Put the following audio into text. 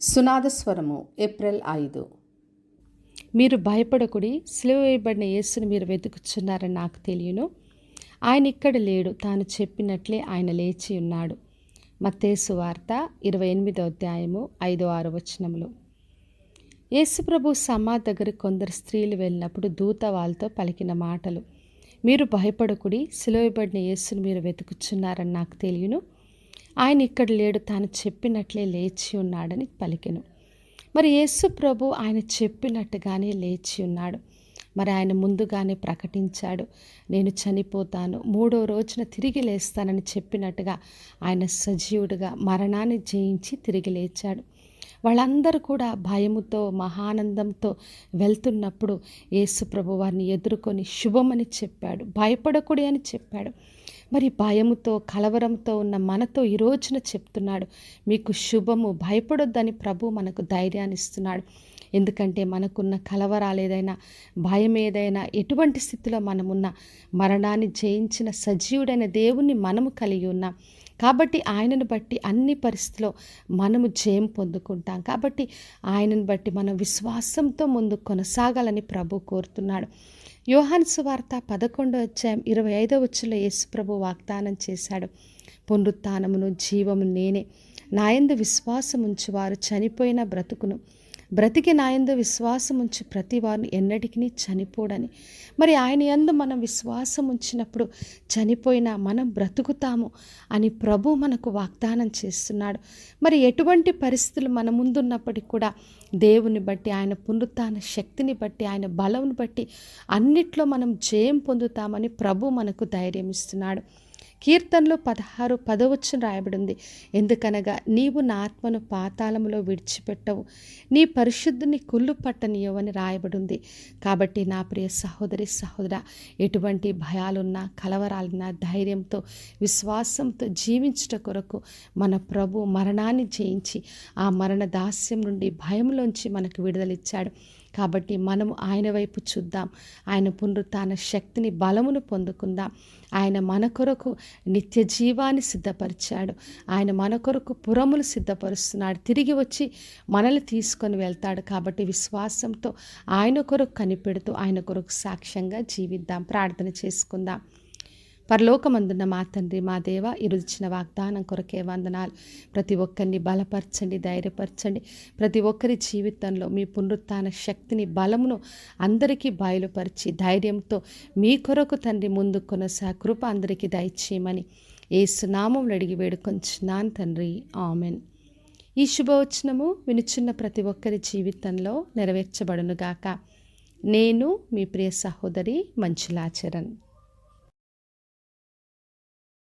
సునాదస్వరము April 5. మీరు భయపడకుడి, సిలువ వేయబడిన యేసుని మీరు వెతుకుచున్నారని నాకు తెలియను. ఆయన ఇక్కడ లేడు, తాను చెప్పినట్లే ఆయన లేచి ఉన్నాడు. మత్తయి సువార్త 28వ అధ్యాయము 5-6 వచనములు. యేసుప్రభు సమాధి దగ్గర కొందరు స్త్రీలు వెళ్ళినప్పుడు దూత వాళ్ళతో పలికిన మాటలు. మీరు భయపడకుడి, సిలువ వేయబడిన యేసుని మీరు వెతుకుచున్నారని నాకు తెలియను. ఆయన ఇక్కడ లేడు, తాను చెప్పినట్లే లేచి ఉన్నాడని పలికెను. మరి యేసు ప్రభు ఆయన చెప్పినట్టుగానే లేచి ఉన్నాడు. మరి ఆయన ముందుగానే ప్రకటించాడు, నేను చనిపోతాను, 3వ రోజున తిరిగి లేస్తానని చెప్పినట్టుగా ఆయన సజీవుడిగా మరణాన్ని జయించి తిరిగి లేచాడు. వాళ్ళందరూ కూడా భయముతో మహానందంతో వెళ్తున్నప్పుడు యేసు ప్రభు వారిని ఎదుర్కొని శుభమని చెప్పాడు, భయపడకుడి అని చెప్పాడు. మరి భయముతో కలవరంతో ఉన్న మనతో ఈ రోజున చెప్తున్నాడు, మీకు శుభము, భయపడొద్దని ప్రభు మనకు ధైర్యాన్ని ఇస్తున్నాడు. ఎందుకంటే మనకున్న కలవరాలు ఏదైనా, భయం ఏదైనా, ఎటువంటి స్థితిలో మనమున్న మరణాన్ని జయించిన సజీవుడైన దేవుణ్ణి మనము కలిగి ఉన్నాం. కాబట్టి ఆయనను బట్టి అన్ని పరిస్థితుల్లో మనము జయం పొందుకుంటాం. కాబట్టి ఆయనను బట్టి మనం విశ్వాసంతో ముందు కొనసాగాలని ప్రభు కోరుతున్నాడు. యోహాను సువార్త 11వ అధ్యాయం 25వ వచనంలో యేసు ప్రభు వాగ్దానం చేశాడు, పునరుత్థానమును జీవము నేనే, నాయందు విశ్వాసం ఉంచువారు చనిపోయినా బ్రతుకును, బ్రతికి నాయందు విశ్వాసం ఉంచి ప్రతి వారిని ఎన్నటికీ చనిపోడని. మరి ఆయన యందు మనం విశ్వాసం ఉంచినప్పుడు చనిపోయినా మనం బ్రతుకుతాము అని ప్రభు మనకు వాగ్దానం చేస్తున్నాడు. మరి ఎటువంటి పరిస్థితులు మన ముందున్నప్పటికీ కూడా దేవుని బట్టి, ఆయన పునరుత్థాన శక్తిని బట్టి, ఆయన బలంను బట్టి అన్నిట్లో మనం జయం పొందుతామని ప్రభు మనకు ధైర్యం ఇస్తున్నాడు. కీర్తనలు 16:10 రాయబడింది, ఎందుకనగా నీవు నా ఆత్మను పాతాళములో విడిచిపెట్టవు, నీ పరిశుద్ధుని కుళ్ళు పట్టనీయవని రాయబడింది. కాబట్టి నా ప్రియ సహోదరి సహోదరా, ఎటువంటి భయాలున్నా కలవరాలున్నా ధైర్యంతో విశ్వాసంతో జీవించుట కొరకు మన ప్రభు మరణాన్ని జయించి ఆ మరణ దాస్యం నుండి భయంలోంచి మనకు విడుదలిచ్చాడు. కాబట్టి మనము ఆయన వైపు చూద్దాం, ఆయన పునరుత్థాన శక్తిని బలమును పొందుకుందాం. ఆయన మన కొరకు నిత్య జీవాన్ని సిద్ధపరిచాడు. ఆయన మన కొరకు పురములు సిద్ధపరుస్తున్నాడు, తిరిగి వచ్చి మనల్ని తీసుకొని వెళ్తాడు. కాబట్టి విశ్వాసంతో ఆయన కొరకు కనిపెడుతూ ఆయన కొరకు సాక్ష్యంగా జీవిద్దాం. ప్రార్థన చేసుకుందాం. పరలోకమందున్న మా తండ్రి, మా దేవ, ఈరోజు ఇచ్చిన వాగ్దానం కొరకే వందనాలు. ప్రతి ఒక్కరిని బలపరచండి, ధైర్యపరచండి. ప్రతి ఒక్కరి జీవితంలో మీ పునరుత్థాన శక్తిని బలమును అందరికీ బయలుపరిచి ధైర్యంతో మీ కొరకు తండ్రి ముందు కొనసా కృప అందరికీ దయచేయమని యేసు నామములో అడిగి వేడుకొంచున్నాను తండ్రి, ఆమెన్. ఈ శుభవచనము వినుచున్న ప్రతి ఒక్కరి జీవితంలో నెరవేర్చబడునుగాక. నేను మీ ప్రియ సహోదరి మంచులాచరణ్.